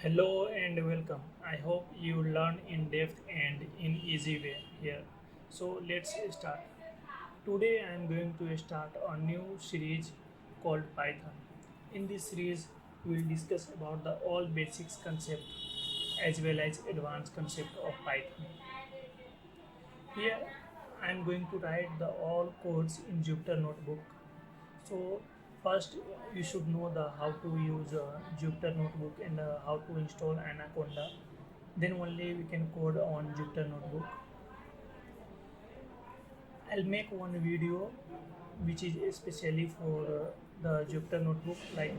Hello and welcome. I hope you learn in depth and in easy way here. So let's start. Today I am going to start a new series called Python. In this series we will discuss about the all basics concept as well as advanced concept of Python. Here I am going to write the all codes in Jupyter notebook. So first you should know the how to use Jupyter notebook and how to install Anaconda. Then only we can code on Jupyter notebook. I'll make one video which is especially for the Jupyter notebook, like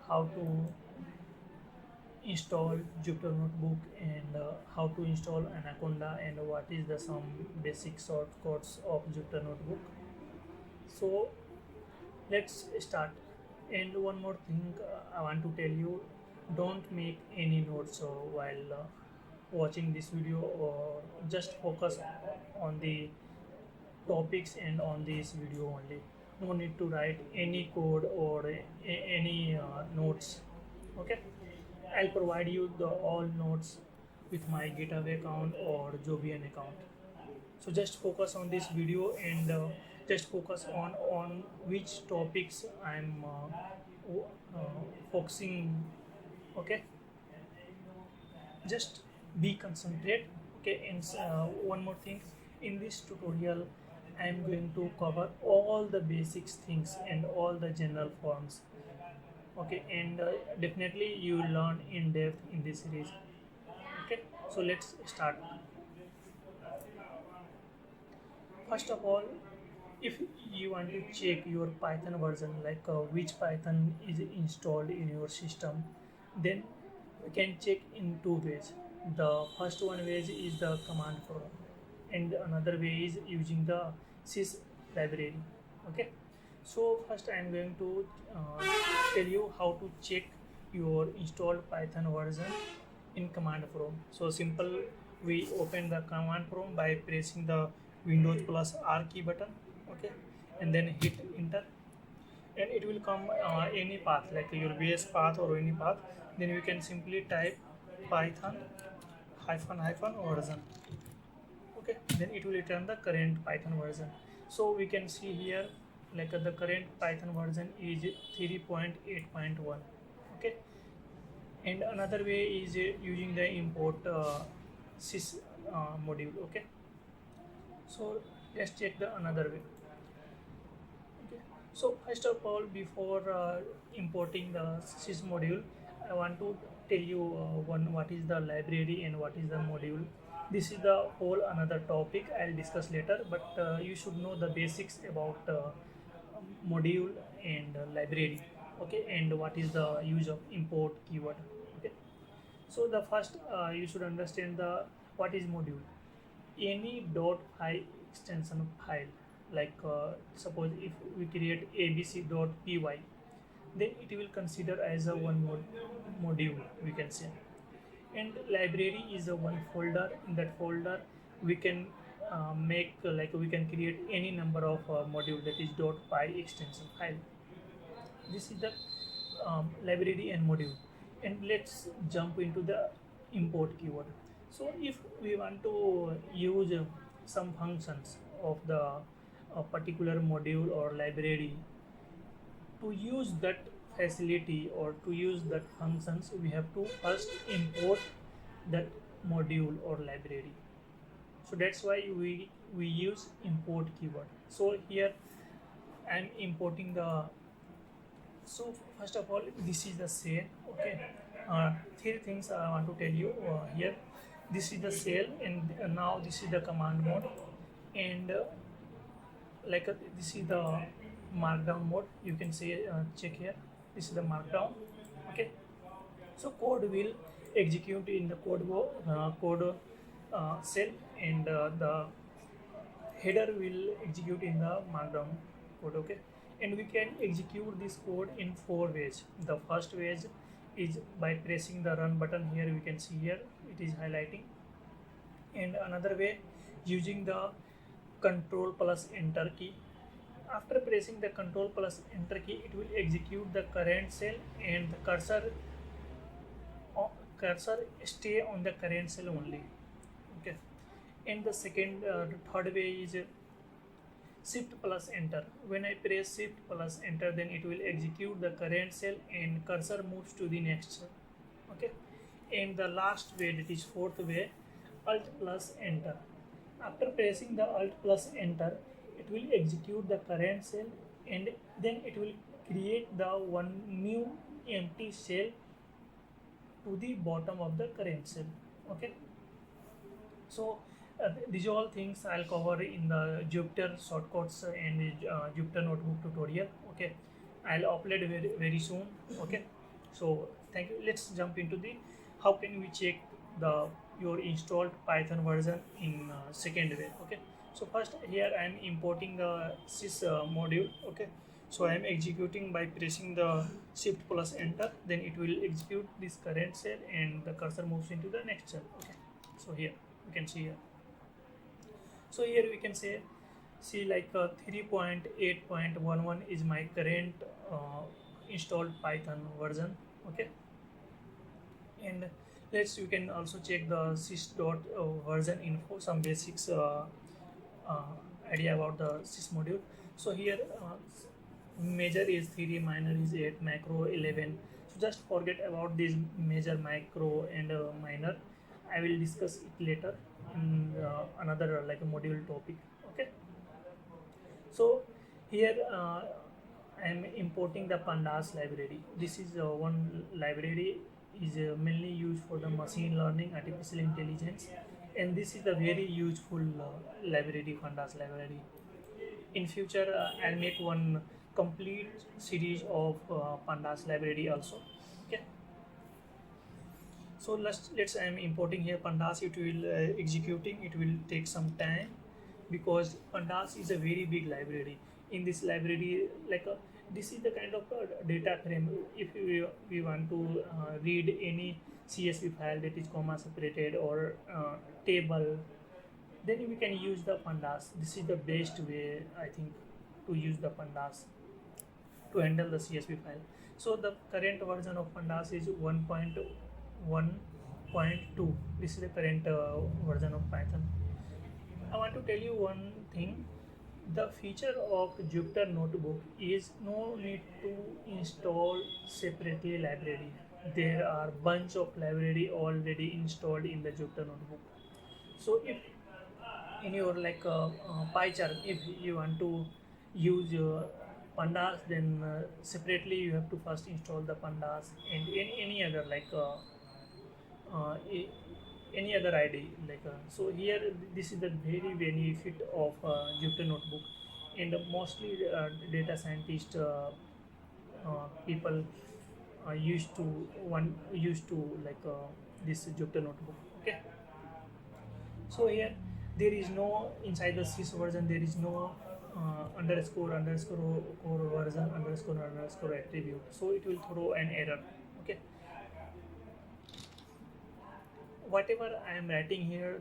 how to install Jupyter notebook and how to install Anaconda and what is the some basic shortcuts of Jupyter notebook. So let's start. And one more thing I want to tell you, don't make any notes while watching this video, or just focus on the topics and on this video only. No need to write any code or any notes. Okay, I'll provide you the all notes with my GitHub account or Jovian account. So just focus on this video and just focus on which topics I'm focusing. Okay, just be concentrate. Okay, and one more thing, in this tutorial I am going to cover all the basics things and all the general forms. Okay, and definitely you will learn in depth in this series. Okay, so let's start. First of all, if you want to check your Python version, like which Python is installed in your system, then we can check in two ways. The first one way is the command prompt, and another way is using the sys library. Okay, so first I am going to tell you how to check your installed Python version in command prompt. So simple, we open the command prompt by pressing the Windows plus R key button. Okay, and then hit enter, and it will come any path, like your base path or any path. Then you can simply type Python hyphen hyphen version. Okay, then it will return the current Python version. So we can see here, like the current Python version is 3.8.1. Okay, and another way is using the import sys module. Okay, so let's check the another way. Okay, so first of all, before importing the sys module, I want to tell you one, what is the library and what is the module. This is the whole another topic I'll discuss later, but you should know the basics about module and library. Okay, and what is the use of import keyword. Okay, so the first you should understand the what is module. Any .py extension file, like suppose if we create abc.py, then it will consider as a one module, we can say. And library is a one folder. In that folder we can make like we can create any number of module, that is .py extension file. This is the library and module. And let's jump into the import keyword. So if we want to use some functions of the particular module or library, to use that facility or to use that functions, we have to first import that module or library. So that's why we use import keyword. So here I'm importing the, so first of all, this is the shell. Okay, three things I want to tell you here. This is the shell, and now this is the command mode, and like this is the markdown mode. You can say check here. This is the markdown. Okay, so code will execute in the code cell, and the header will execute in the markdown code. Okay, and we can execute this code in four ways. The first way is by pressing the run button. Here we can see here it is highlighting. And another way, using the control plus enter key. After pressing the control plus enter key, it will execute the current cell, and the cursor cursor stay on the current cell only. Okay, and the third way is shift plus enter. When I press shift plus enter, then it will execute the current cell and cursor moves to the next cell. Okay, and the last way, that is fourth way, alt plus enter. After pressing the alt plus enter, it will execute the current cell and then it will create the one new empty cell to the bottom of the current cell. Okay, so these all things I'll cover in the Jupyter shortcuts and Jupyter notebook tutorial. Okay, I'll upload very soon. Okay, so thank you. Let's jump into the how can we check the your installed Python version in second way. Okay, so first here I am importing the sys module. Okay, so I am executing by pressing the shift plus enter, then it will execute this current cell and the cursor moves into the next cell. Okay, so here you can see here. So here we can see like 3.8.11 is my current installed Python version. Okay, and you can also check the sys dot version info, some basics idea about the sys module. So here major is 3, minor is 8, macro 11. So just forget about this major, micro and minor. I will discuss it later in another like a module topic. Okay, so here I am importing the pandas library. This is one library is mainly used for the machine learning, artificial intelligence, and this is the very useful library, pandas library. In future I'll make one complete series of pandas library also. Okay, so let's I'm importing here pandas. It will executing, it will take some time because pandas is a very big library. In this library, like this is the kind of data frame. If we want to read any CSV file that is comma separated or table, then we can use the pandas. This is the best way, I think, to use the pandas to handle the CSV file. So the current version of pandas is 1.1.2. This is the current version of Python. I want to tell you one thing. The feature of Jupyter Notebook is no need to install separately library. There are bunch of library already installed in the Jupyter Notebook. So if in your like PyCharm, if you want to use pandas, then separately you have to first install the pandas and any other like uh, a- any other ID like so here this is the very benefit of Jupyter Notebook, and mostly data scientist people used to like this Jupyter Notebook. Okay, so here there is no inside the sys version, there is no underscore core version underscore attribute, so it will throw an error. Okay, whatever I am writing here,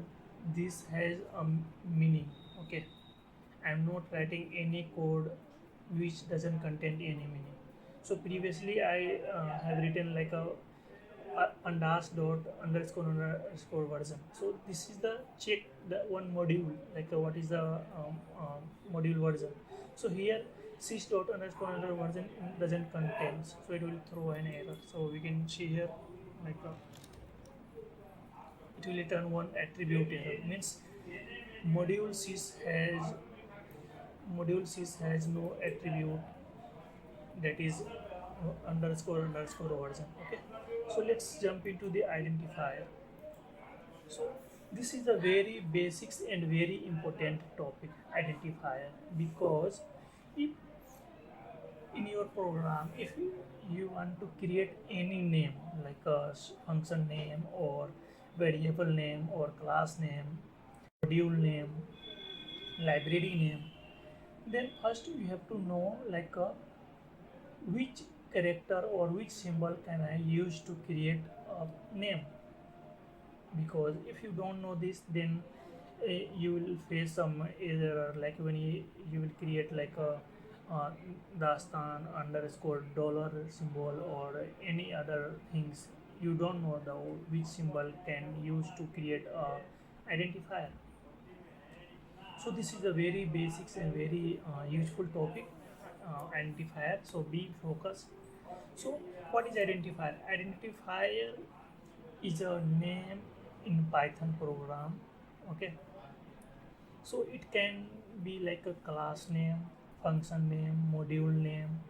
this has a meaning. Okay, I am not writing any code which doesn't contain any meaning. So previously I have written like a pandas dot underscore version. So this is the check the one module like what is the module version. So here sys dot underscore version doesn't contain, so it will throw an error. So we can see here like it will return one attribute error, means module sys has no attribute that is underscore version. Okay, so let's jump into the identifier. So this is a very basics and very important topic, identifier, because if in your program, if you want to create any name like a function name or variable name or class name, module name, library name, then first you have to know like which character or which symbol can I use to create a name, because if you don't know this, then you will face some error like when you will create like a dastan underscore dollar symbol or any other things you don't know the which symbol can use to create a identifier. So this is a very basics and very useful topic, identifier. So be focused. So what is identifier? Identifier is a name in Python program. Okay, so it can be like a class name, function name, module name,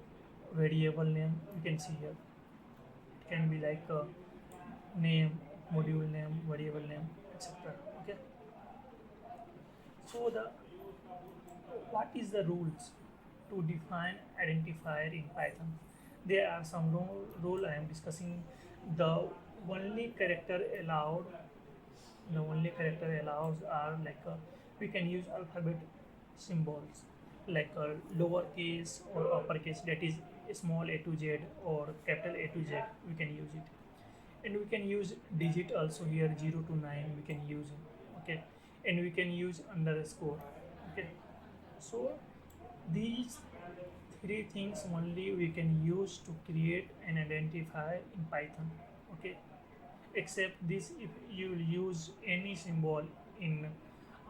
variable name. You can see here. It can be like a name, module name, variable name, etc. Okay. So the what is the rules to define identifier in Python? There are some rule I am discussing. The only character allowed, the only character allows are like we can use alphabet symbols like lowercase or uppercase, that is small a to z or capital A to Z. We can use it, and we can use digit also here 0 to 9 we can use it. Okay, and we can use underscore. Okay, so these three things only we can use to create an identifier in Python. Okay, except this, if you use any symbol in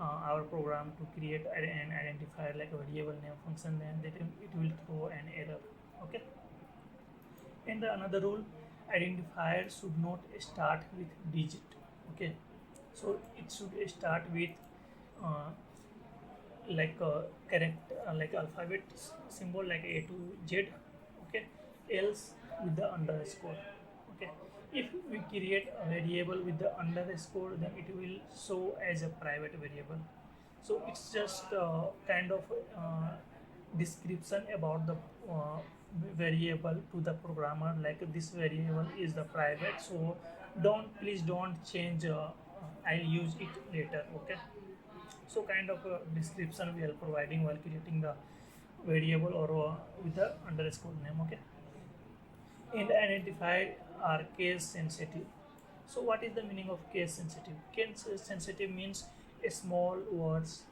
our program to create an identifier like a variable name, function name, then it will throw an error. Okay, and the another rule, identifier should not start with digit. Okay, so it should start with uh, like a correct like alphabet symbol like A to Z. Okay, else with the underscore. Okay, if we create a variable with the underscore, then it will show as a private variable. So it's just kind of description about the uh, variable to the programmer, like this variable is the private, so please don't change, I'll use it later. Okay, so kind of a description we are providing while creating the variable or with the underscore name. Okay, and identify are case sensitive. So what is the meaning of case sensitive? Case sensitive means small words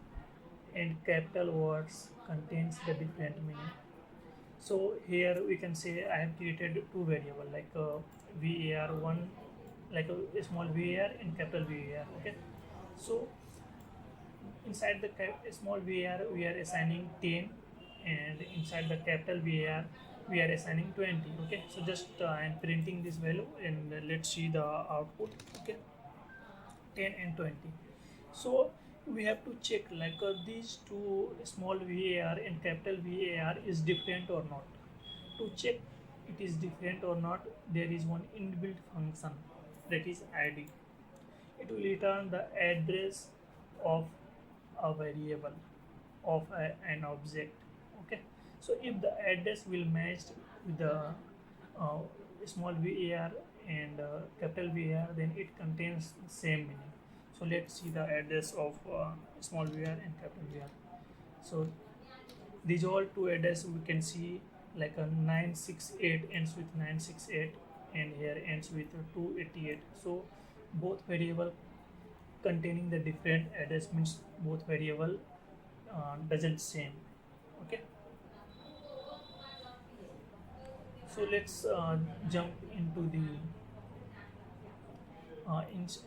and capital words contains the different meaning. So here we can say I have created two variable like var one, like a small var and capital var. Okay, so inside the small var we are assigning 10, and inside the capital var we are assigning 20. Okay, so just I am printing this value, and let's see the output. Okay, 10 and 20. So we have to check like these two, small var and capital var, is different or not. To check it is different or not, there is one inbuilt function, that is id. It will return the address of a variable, of an object. Okay, so if the address will match with the uh, small var and capital var, then it contains the same meaning. So let's see the address of small var and capital var. So these all two address we can see, like a 968 ends with 968 and here ends with 288. So both variable containing the different address means both variable doesn't same. Okay, so let's jump into the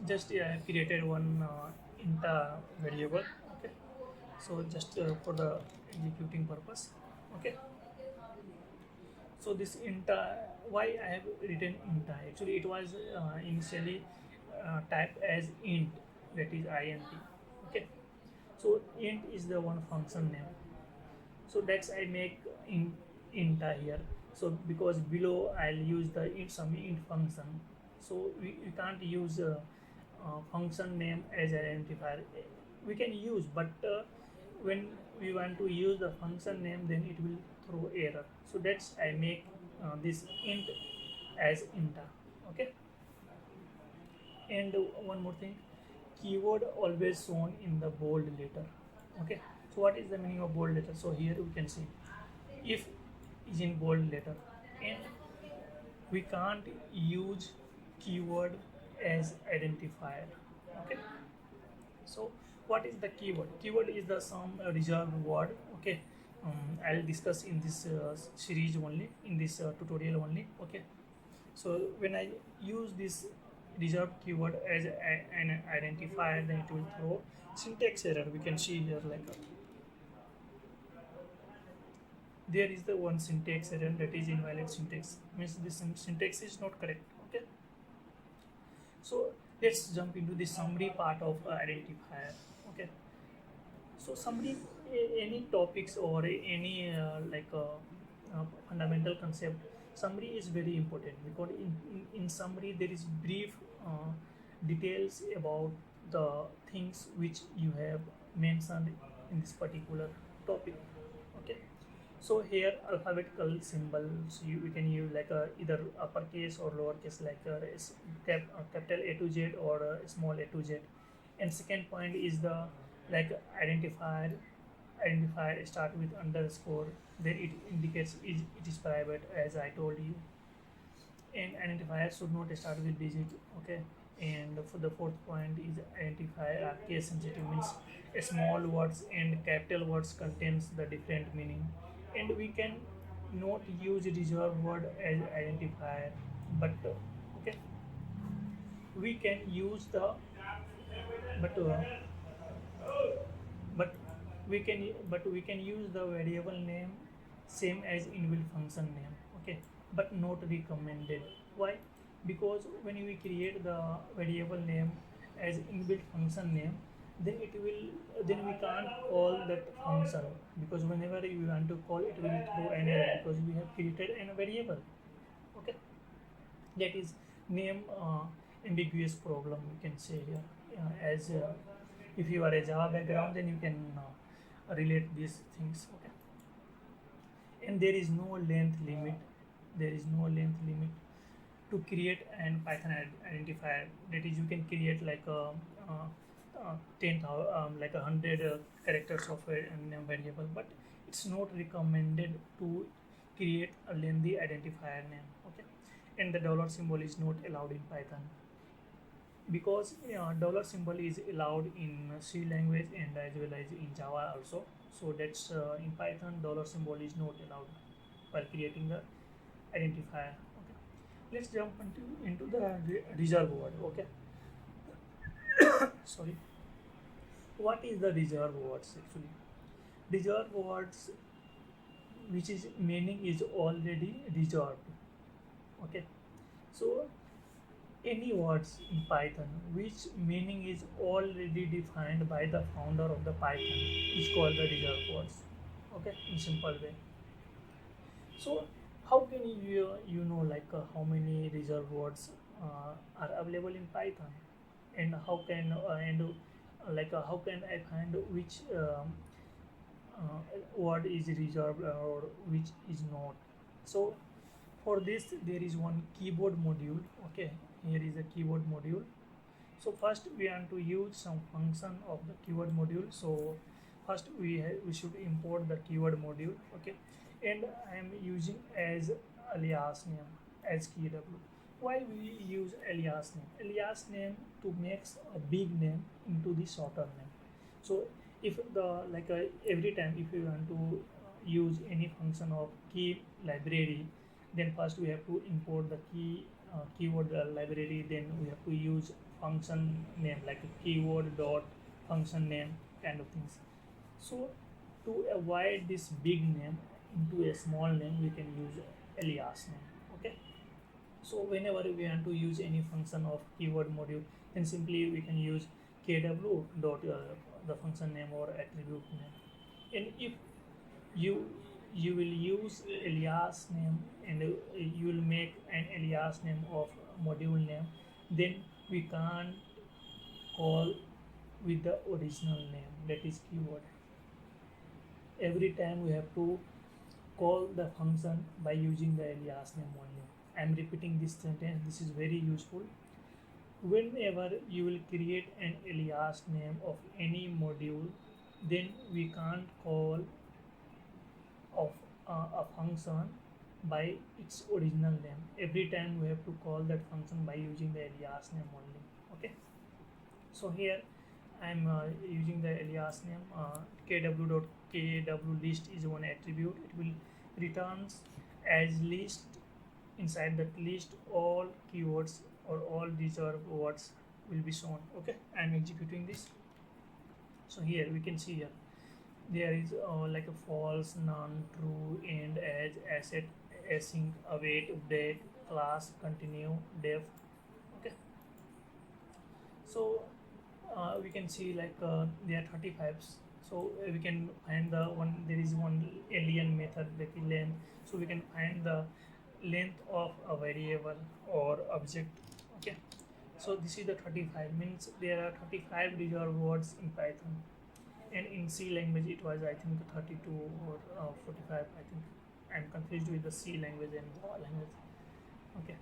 just I have created one int variable. Okay, so just for the executing purpose. Okay, so this int, why I have written int? Actually it was initially typed as int, that is int. Okay, so int is the one function name, so that's I make int here. So because below I'll use the some int function, so we can't use function name as identifier. We can use, but when we want to use the function name, then it will throw error. So that's I make this int as int. Okay, and one more thing, keyword always shown in the bold letter. Okay, so what is the meaning of bold letter? So here we can see if is in bold letter, and we can't use keyword as identifier. Okay, so what is the keyword? Keyword is the some reserved word. Okay, I'll discuss in this series only, in this tutorial only. Okay, So when I use this reserved keyword as an identifier, then it will throw syntax error. We can see here like there is the one syntax error, that is invalid syntax, means this syntax is not correct. Okay, so let's jump into the summary part of identifier. Okay, so summary, any topics or any fundamental concept, summary is very important because in summary there is brief details about the things which you have mentioned in this particular topic. Okay, so here alphabetical symbols we can use like either uppercase or lowercase, like capital A to Z or small a to Z. And second point is the like identifier start with underscore, then it indicates it is private, as I told you. And identifier should not start with digit. Okay, and for the fourth point is identifier are case sensitive, means small words and capital words contains the different meaning, and we can not use reserved word as identifier, but okay, we can use the but but we can use the variable name same as inbuilt function name. Okay, but not recommended. Why? Because when we create the variable name as inbuilt function name, then it will then we can't call that function, because whenever you want to call it will throw an error because we have created a variable. Okay, that is name ambiguous problem, we can say here. As if you are a Java background, then you can relate these things. Okay, and there is no length limit. There is no length limit to create an Python identifier. That is, you can create like a 10,000 like 100 characters of a variable, but it's not recommended to create a lengthy identifier name. Okay, and the dollar symbol is not allowed in Python, because dollar symbol is allowed in C language and as well as in Java also. So that's in Python dollar symbol is not allowed while creating the identifier. Okay, let's jump into the reserve word. Okay, sorry, what is the reserve words actually? Reserve words which is meaning is already reserved. Okay, so any words in Python which meaning is already defined by the founder of the Python is called the reserved words. Okay, in simple way. So how can you know like how many reserved words are available in Python, and how can I find which word is reserved or which is not? So for this there is one keyboard module. Okay, here is a keyboard module. So first we want to use some function of the keyword module. So first we should import the keyword module. Okay, and I am using as alias name as keyword. Why we use alias name? Alias name to make a big name into the shorter name. So if the every time if you want to use any function of key library, then first we have to import the keyword library, then we have to use function name like a keyword dot function name kind of things. So to avoid this big name into a small name, we can use alias name. Okay, so whenever we want to use any function of keyword module, then simply we can use kw dot the function name or attribute name. And if you you will use alias name and you will make an alias name of module name, then we can't call with the original name, that is keyword. Every time we have to call the function by using the alias name only. I am repeating this sentence, this is very useful. Whenever you will create an alias name of any module, then we can't call of a function by its original name. Every time we have to call that function by using the alias name only. Okay, so here I am using the alias name. Kw list is one attribute. It will returns as list inside that list all keywords or all reserved words will be shown. Okay, I'm executing this. So here we can see here there is like a false, none, true, end, edge, asset, async, await, update, class, continue, def. Okay, so we can see like there are 35. So we can find the one, there is one alien method like length, so we can find the length of a variable or object. Okay, so this is the 35, means there are 35 reserved words in Python, and in C language it was I think 32 or 45. I think I'm confused with the C language and Java language. Okay,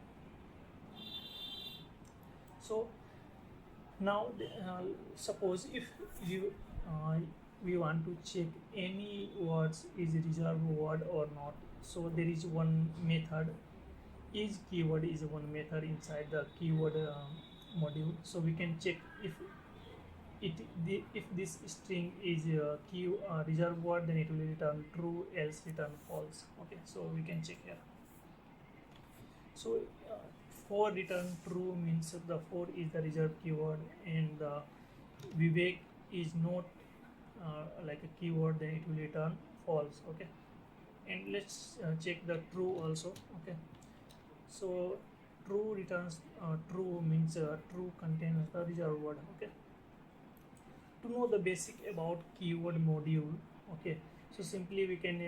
so now suppose if you uh, we want to check any words is reserved word or not, so there is one method. Each keyword is one method inside the keyword module, so we can check if if this string is key reserved word, then it will return true, else return false. Okay, so we can check here. So uh, 4 return true means the 4 is the reserved keyword, and Vivek is not like a keyword, then it will return false. Okay, and let's check the true also. Okay, so true returns true means true contains the reserved word. Okay, to know the basic about keyword module. Okay, so simply we can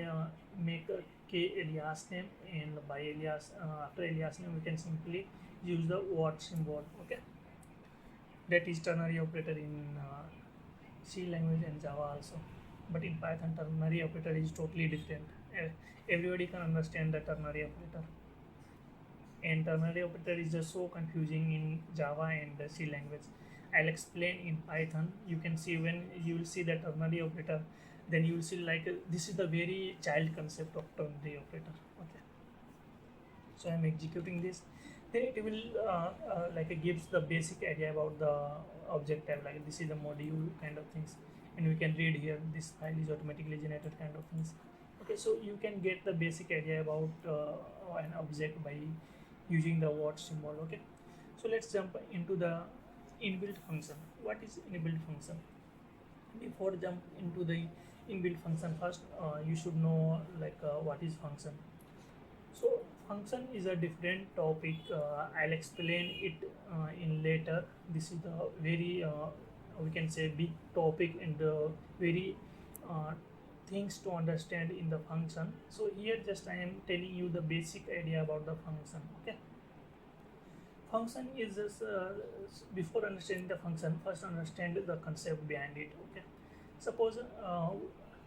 make a k alias name, and by alias after alias name we can simply use the word symbol. Okay, that is ternary operator in C language and Java also, but in Python ternary operator is totally different. Everybody can understand the ternary operator, and ternary operator is just so confusing in Java and the C language. I'll explain in Python. You can see when you will see the ternary operator, then you will see like this is the very child concept of ternary operator. Okay, so I'm executing this. Then it will like gives the basic idea about the object type, like this is the module kind of things, and we can read here this file is automatically generated kind of things. Okay, so you can get the basic idea about an object by using the word symbol. Okay, so let's jump into the inbuilt function. What is inbuilt function? Before jump into the inbuilt function, first you should know like what is function. So function is a different topic. I'll explain it in later. This is the very we can say big topic and the very uh, things to understand in the function. So here just I am telling you the basic idea about the function. Okay, function is just before understanding the function, first understand the concept behind it. Okay, suppose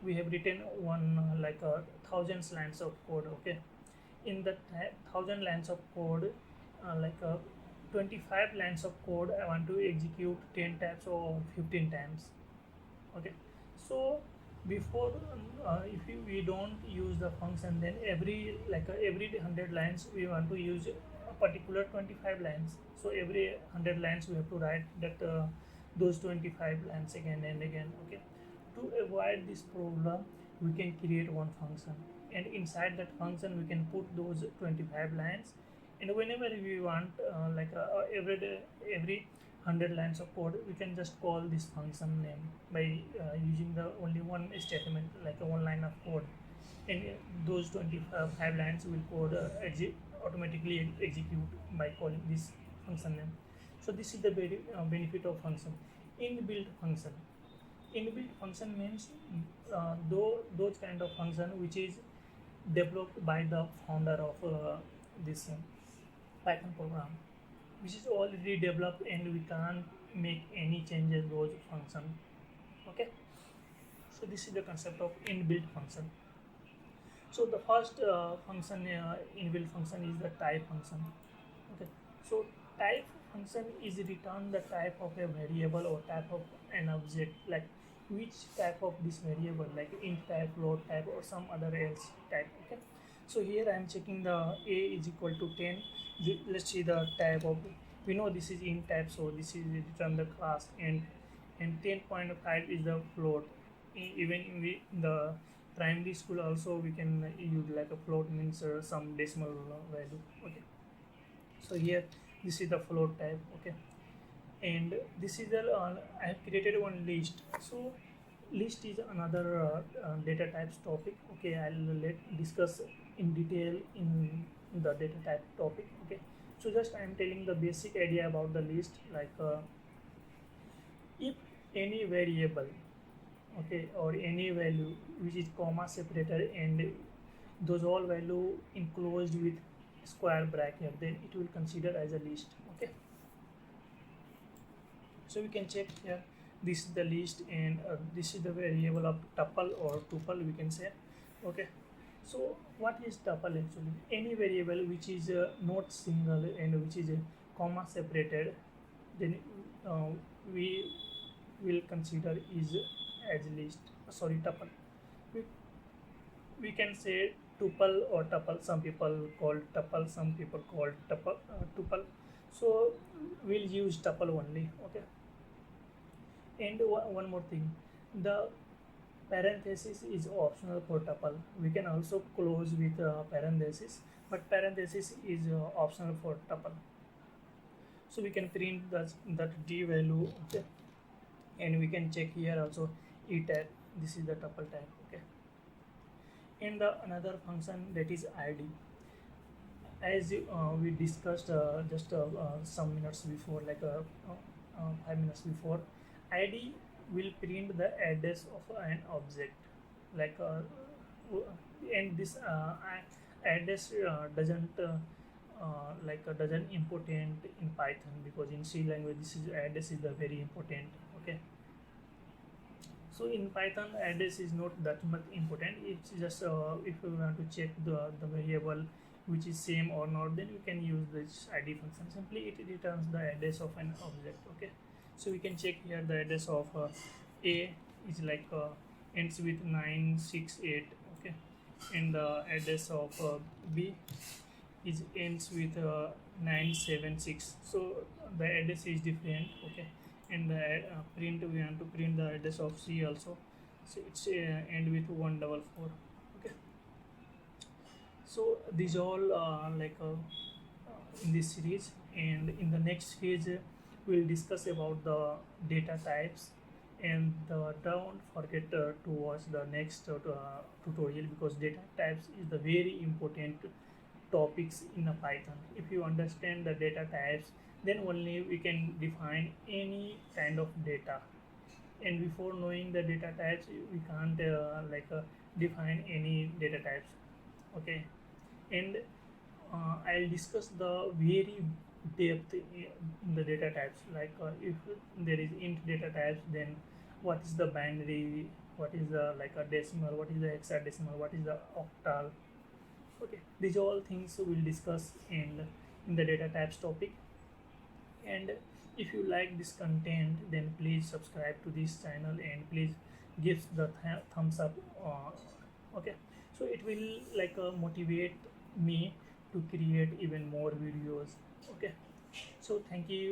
we have written one like a thousands lines of code. Okay, in the 1000 lines of code, like 25 lines of code I want to execute 10 times or 15 times. Okay, so before we don't use the function, then every every 100 lines we want to use a particular 25 lines. So every 100 lines we have to write that those 25 lines again and again. Okay, to avoid this problem we can create one function, and inside that function we can put those 25 lines, and whenever we want every 100 lines of code we can just call this function name by using the only one statement, like a one line of code, and those 25 lines will code automatically execute by calling this function name. So this is the very benefit of function. Inbuilt function. Inbuilt function means those kind of function which is developed by the founder of this Python program, which is already developed and we can't make any changes those function. Okay, so this is the concept of inbuilt function. So the first function inbuilt function is the type function. Okay, so type function is return the type of a variable or type of an object, like which type of this variable, like int type, float type, or some other else type. Okay, so here I am checking the a is equal to 10. Let's see the type of, we know this is int type, so this is return the class, and 10.5 is the float. Even in the primary school also we can use like a float means some decimal value. Okay, so here this is the float type. Okay, and this is the I have created one list. So list is another data types topic. Okay, I'll let discuss in detail in the data type topic. Okay, so just I am telling the basic idea about the list, like if any variable, okay, or any value which is comma separator and those all value enclosed with square bracket, then it will consider as a list. Okay, so we can check here, this is the list, and this is the variable of tuple or tuple we can say. Okay, so what is tuple actually? Any variable which is not single and which is comma separated, then uh, we will consider is as list. Sorry, tuple. We, we can say tuple or tuple. Some people call tuple, some people call tuple. So we'll use tuple only. Okay. And one more thing, the parenthesis is optional for tuple. We can also close with parenthesis, but parenthesis is optional for tuple. So we can print that d value. Okay, and we can check here also e tag. This is the tuple type. Okay, and the another function that is id, as we discussed just some minutes before, like 5 minutes before, id will print the address of an object, like and this address doesn't important in python, because in c language this is address is the very important. Okay, so in python address is not that much important. It's just if we want to check the variable which is same or not, then we can use this id function. Simply it returns the address of an object. Okay, so we can check here the address of a is like ends with 968. Okay, and the address of b is ends with 976. So the address is different. Okay, and the print, we want to print the address of c also, so it's end with 144. Okay, so these all in this series, and in the next series we'll discuss about the data types. And don't forget to watch the next tutorial, because data types is the very important topics in a python. If you understand the data types, then only we can define any kind of data, and before knowing the data types we can't define any data types. Okay, and I'll discuss the very depth in the data types, like if there is int data types, then what is the binary, what is the like a decimal, what is the hexadecimal, what is the octal. Okay, these all things we'll discuss in the data types topic. And if you like this content, then please subscribe to this channel and please give the thumbs up. Okay, so it will motivate me to create even more videos. Okay, so thank you.